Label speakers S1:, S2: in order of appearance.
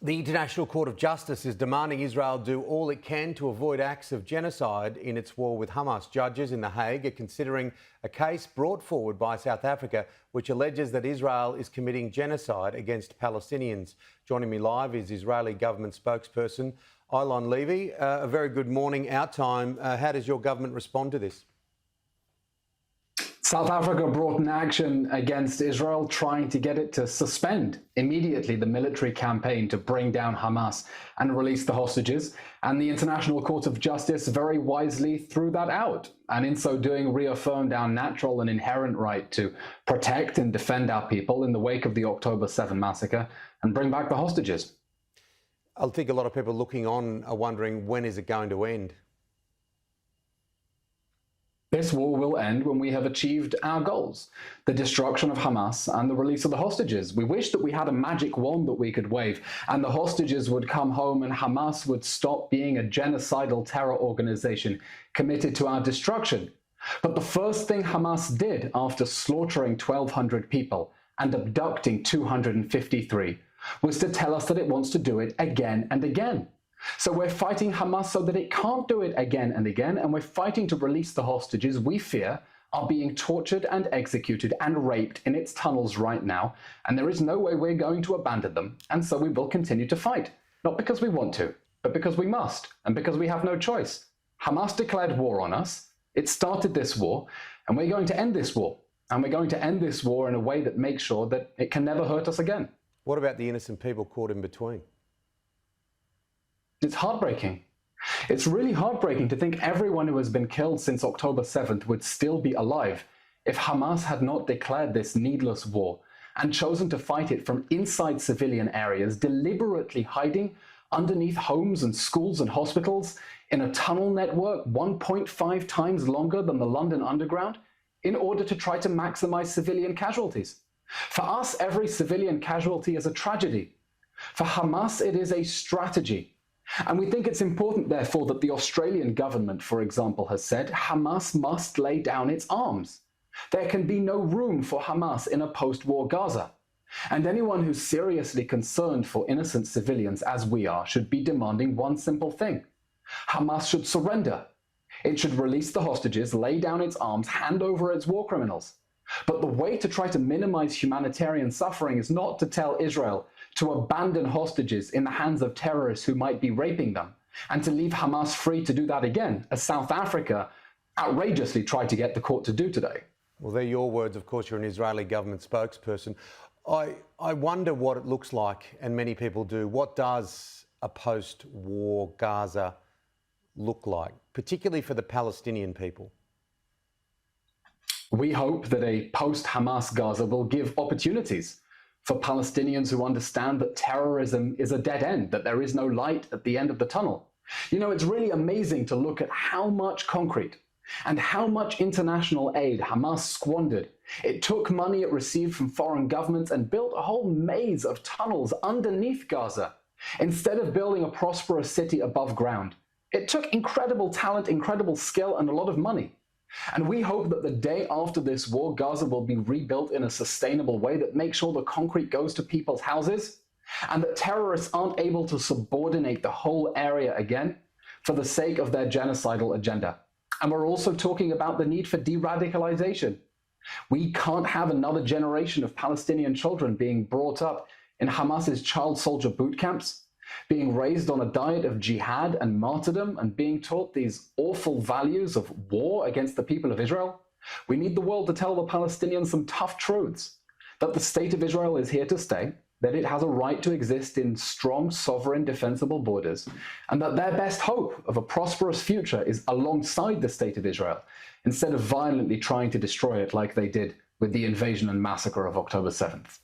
S1: The International Court of Justice is demanding Israel do all it can to avoid acts of genocide in its war with Hamas. Judges in The Hague are considering a case brought forward by South Africa which alleges that Israel is committing genocide against Palestinians. Joining me live is Israeli government spokesperson Eylon Levy. A very good morning our time. How does your government respond to this?
S2: South Africa brought an action against Israel, trying to get it to suspend immediately the military campaign to bring down Hamas and release the hostages. And the International Court of Justice very wisely threw that out, and in so doing reaffirmed our natural and inherent right to protect and defend our people in the wake of the October 7 massacre and bring back the hostages.
S1: I think a lot of people looking on are wondering, when is it going to end?
S2: This war will end when we have achieved our goals, the destruction of Hamas and the release of the hostages. We wish that we had a magic wand that we could wave and the hostages would come home and Hamas would stop being a genocidal terror organization committed to our destruction. But the first thing Hamas did after slaughtering 1,200 people and abducting 253 was to tell us that it wants to do it again and again. So we're fighting Hamas so that it can't do it again and again, and we're fighting to release the hostages we fear are being tortured and executed and raped in its tunnels right now, and there is no way we're going to abandon them, and so we will continue to fight. Not because we want to, but because we must, and because we have no choice. Hamas declared war on us, it started this war, and we're going to end this war. And we're going to end this war in a way that makes sure that it can never hurt us again.
S1: What about the innocent people caught in between?
S2: It's heartbreaking. It's really heartbreaking to think everyone who has been killed since October 7th would still be alive if Hamas had not declared this needless war and chosen to fight it from inside civilian areas, deliberately hiding underneath homes and schools and hospitals in a tunnel network 1.5 times longer than the London Underground in order to try to maximize civilian casualties. For us, every civilian casualty is a tragedy. For Hamas, it is a strategy. And we think it's important, therefore, that the Australian government, for example, has said Hamas must lay down its arms. There can be no room for Hamas in a post-war Gaza. And anyone who's seriously concerned for innocent civilians, as we are, should be demanding one simple thing. Hamas should surrender. It should release the hostages, lay down its arms, hand over its war criminals. But the way to try to minimize humanitarian suffering is not to tell Israel to abandon hostages in the hands of terrorists who might be raping them, and to leave Hamas free to do that again, as South Africa outrageously tried to get the court to do today.
S1: Well, they're your words. Of course, you're an Israeli government spokesperson. I wonder what it looks like, and many people do. What does a post-war Gaza look like, particularly for the Palestinian people?
S2: We hope that a post-Hamas Gaza will give opportunities for Palestinians who understand that terrorism is a dead end, that there is no light at the end of the tunnel. You know, it's really amazing to look at how much concrete and how much international aid Hamas squandered. It took money it received from foreign governments and built a whole maze of tunnels underneath Gaza, instead of building a prosperous city above ground. It took incredible talent, incredible skill, and a lot of money. And we hope that the day after this war, Gaza will be rebuilt in a sustainable way that makes sure the concrete goes to people's houses and that terrorists aren't able to subordinate the whole area again for the sake of their genocidal agenda. And we're also talking about the need for de-radicalization. We can't have another generation of Palestinian children being brought up in Hamas's child soldier boot camps, being raised on a diet of jihad and martyrdom, and being taught these awful values of war against the people of Israel. We need the world to tell the Palestinians some tough truths, that the state of Israel is here to stay, that it has a right to exist in strong, sovereign, defensible borders, and that their best hope of a prosperous future is alongside the state of Israel, instead of violently trying to destroy it like they did with the invasion and massacre of October 7th.